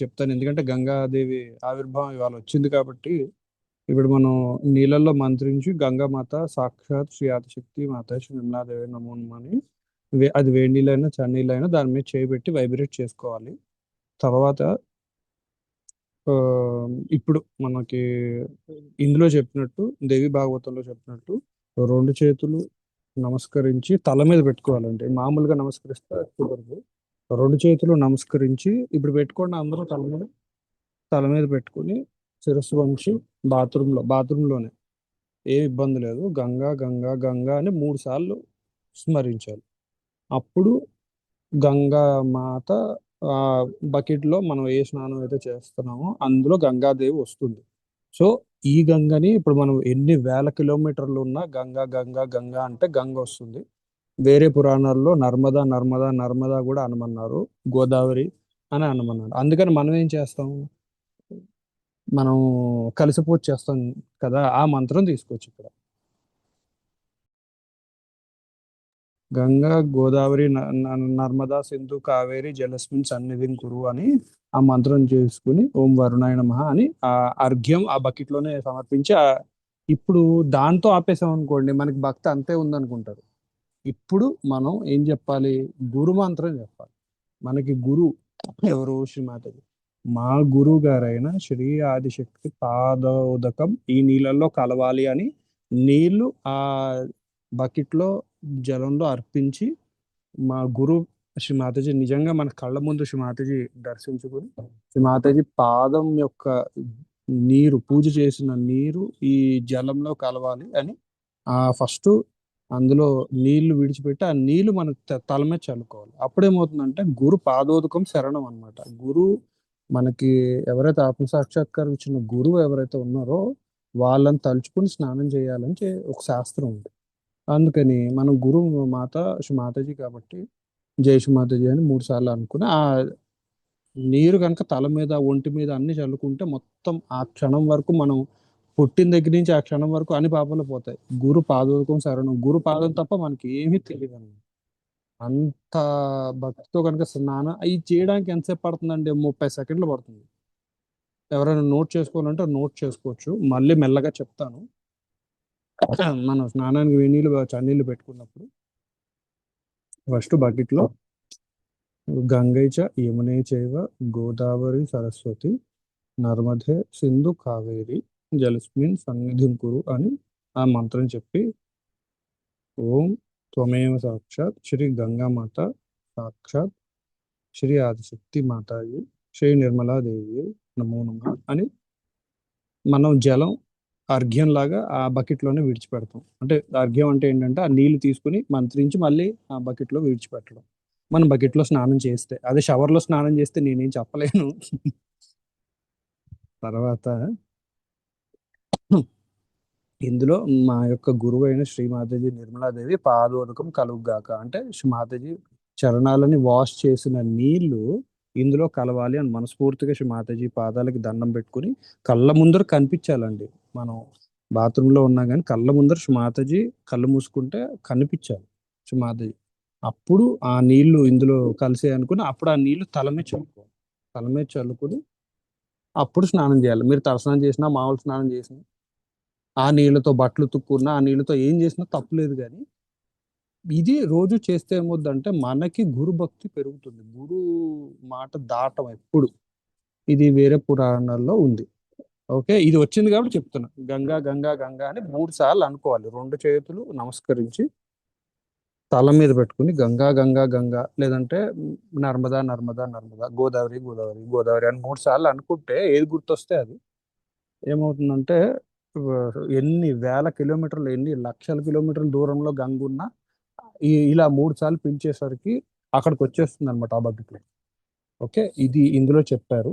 చెప్తాను, ఎందుకంటే గంగాదేవి ఆవిర్భావం ఇవాళ వచ్చింది కాబట్టి. ఇప్పుడు మనం నీళ్ళల్లో మంత్రించి గంగామాత సాక్షాత్ శ్రీ ఆదిశక్తి మాత శ్రీ నిర్మలాదేవి నమో నమః అని అది వేడి నీళ్ళైనా చన్నీళ్ళైనా దాని మీద చేయబెట్టి వైబ్రేట్ చేసుకోవాలి. తర్వాత ఆ, ఇప్పుడు మనకి ఇందులో చెప్పినట్టు, దేవి భాగవతంలో చెప్పినట్టు రెండు చేతులు నమస్కరించి తల మీద పెట్టుకోవాలండి. మామూలుగా నమస్కరిస్తే కుదరదు. రెండు చేతులు నమస్కరించి ఇప్పుడు పెట్టుకోండి అందరూ తల మీద పెట్టుకుని శిరస్సు వంచి బాత్రూంలోనే ఏ ఇబ్బంది లేదు, గంగా గంగా గంగా అని 3 సార్లు స్మరించాలి. అప్పుడు గంగా మాత ఆ బకెట్ లో మనం ఏ స్నానం అయితే చేస్తున్నామో అందులో గంగాదేవి వస్తుంది. సో ఈ గంగని ఇప్పుడు మనం ఎన్ని వేల కిలోమీటర్లు ఉన్నా గంగా గంగా గంగా అంటే గంగ వస్తుంది. వేరే పురాణాల్లో నర్మదా నర్మదా నర్మదా కూడా అనమన్నారు, గోదావరి అని అనమన్నారు. అందుకని మనం ఏం చేస్తాం, మనం కలిసి పూజ చేస్తాం కదా, ఆ మంత్రం తీసుకోవచ్చు ఇక్కడ. గంగా గోదావరి నర్మదా సింధు కావేరి జలస్మిన్ సన్నిధిం కురు అని ఆ మంత్రం చేసుకుని ఓం వరుణాయ నమః అని ఆ అర్ఘ్యం ఆ బకెట్ లోనే సమర్పించి ఇప్పుడు దాంతో ఆపేసాం అనుకోండి, మనకి భక్తి అంతే ఉందనుకుంటారు. ఇప్పుడు మనం ఏం చెప్పాలి, గురు మంత్రం చెప్పాలి. మనకి గురు ఎవరు, శ్రీమాతది. మా గురువు గారైన శ్రీ ఆదిశక్తి పాదోదకం ఈ నీళ్ళల్లో కలవాలి అని నీళ్లు ఆ బకెట్ లో జలంలో అర్పించి మా గురు శ్రీ మాతాజీ నిజంగా మన కళ్ళ ముందు శ్రీ మాతాజీ దర్శించుకుని శ్రీ మాతాజీ పాదం యొక్క నీరు, పూజ చేసిన నీరు ఈ జలంలో కలవాలి అని ఆ ఫస్ట్ అందులో నీళ్లు విడిచిపెట్టి ఆ నీళ్లు మన తల మీద చల్లుకోవాలి. అప్పుడేమవుతుందంటే గురు పాదోదకం శరణం అన్నమాట. గురు మనకి ఎవరైతే ఆత్మ సాక్షాత్కారం ఇచ్చిన గురువు ఎవరైతే ఉన్నారో వాళ్ళని తలుచుకుని స్నానం చేయాలని ఒక శాస్త్రం ఉంది. అందుకని మనం గురువు మాత శ్రీ మాతాజీ కాబట్టి జై శ్రీ మాతాజీ అని 3 సార్లు అనుకుని ఆ నీరు కనుక తల మీద ఒంటి మీద అన్ని చల్లుకుంటే మొత్తం ఆ క్షణం వరకు మనం పుట్టిన దగ్గర నుంచి ఆ క్షణం వరకు అన్ని పాపాలు పోతాయి. గురు పాదోదకం శరణం, గురు పాదం తప్ప మనకి ఏమీ తెలియదు అన్నమాట. అంత భక్తితో కనుక స్నానం అవి చేయడానికి ఎంతసేపు పడుతుందండి, 30 సెకండ్లు పడుతుంది. ఎవరైనా నోట్ చేసుకోవాలంటే నోట్ చేసుకోవచ్చు, మళ్ళీ మెల్లగా చెప్తాను. మనం స్నానానికి వేనీళ్ళు చన్నీళ్ళు పెట్టుకున్నప్పుడు ఫస్ట్ బకెట్ లో గంగై చ యమునే చైవ గోదావరి సరస్వతి నర్మదే సింధు కావేరి జలస్మిన్ సన్నిధిం కురు అని ఆ మంత్రం చెప్పి ఓం త్వమేవ సాక్షాత్ శ్రీ గంగామాత సాక్షాత్ శ్రీ ఆదిశక్తి మాతాజీ శ్రీ నిర్మలాదేవి నమో నమః అని మనం జలం అర్ఘ్యం లాగా ఆ బకెట్ లోనే విడిచిపెడతాం. అంటే అర్ఘ్యం అంటే ఏంటంటే ఆ నీళ్లు తీసుకుని మంత్రించి మళ్ళీ ఆ బకెట్ లో విడిచిపెట్టడం. మనం బకెట్ లో స్నానం చేస్తే, అదే షవర్ లో స్నానం చేస్తే నేనేం చెప్పలేను. తర్వాత ఇందులో మా యొక్క గురువు అయిన శ్రీమాతాజీ నిర్మలాదేవి పాదోదకం కలుగుగాక అంటే శ్రీమాతాజీ చరణాలని వాష్ చేసిన నీళ్లు ఇందులో కలవాలి అని మనస్ఫూర్తిగా శ్రీమాతాజీ పాదాలకి దండం పెట్టుకుని కళ్ళ ముందర కనిపించాలండి. మనం బాత్రూంలో ఉన్నా కానీ కళ్ళ ముందర శ్రీమాతాజీ కళ్ళు మూసుకుంటే కనిపించాలి శ్రీమాతాజీ. అప్పుడు ఆ నీళ్లు ఇందులో కలిసే అనుకుని అప్పుడు ఆ నీళ్లు తల మీద చల్లుకోవాలి. తల మీద చల్లుకుని అప్పుడు స్నానం చేయాలి. మీరు తలస్నానం చేసినా మామూలు స్నానం చేసినా ఆ నీళ్ళతో బట్టలు ఉతుక్కున్నా ఆ నీళ్ళతో ఏం చేసినా తప్పులేదు. కానీ ఇది రోజు చేస్తే ఏమవుద్దంటే మనకి గురు భక్తి పెరుగుతుంది. గురు మాట దాటం ఎప్పుడు. ఇది వేరే పురాణాల్లో ఉంది. ఓకే, ఇది వచ్చింది కాబట్టి చెప్తున్నా. గంగా గంగా గంగా అని 3 సార్లు అనుకోవాలి. రెండు చేతులు నమస్కరించి తల మీద పెట్టుకుని గంగా గంగా గంగా లేదంటే నర్మదా నర్మదా నర్మదా గోదావరి గోదావరి గోదావరి అని 3 సార్లు అనుకుంటే ఏది గుర్తొస్తే అది ఏమవుతుందంటే ఎన్ని వేల కిలోమీటర్లు ఎన్ని లక్షల కిలోమీటర్ల దూరంలో గంగ ఉన్నా ఇలా 3 సార్లు పిలిచేసరికి అక్కడికి వచ్చేస్తుంది అనమాట ఆ బకెట్లో. ఓకే, ఇది ఇందులో చెప్పారు.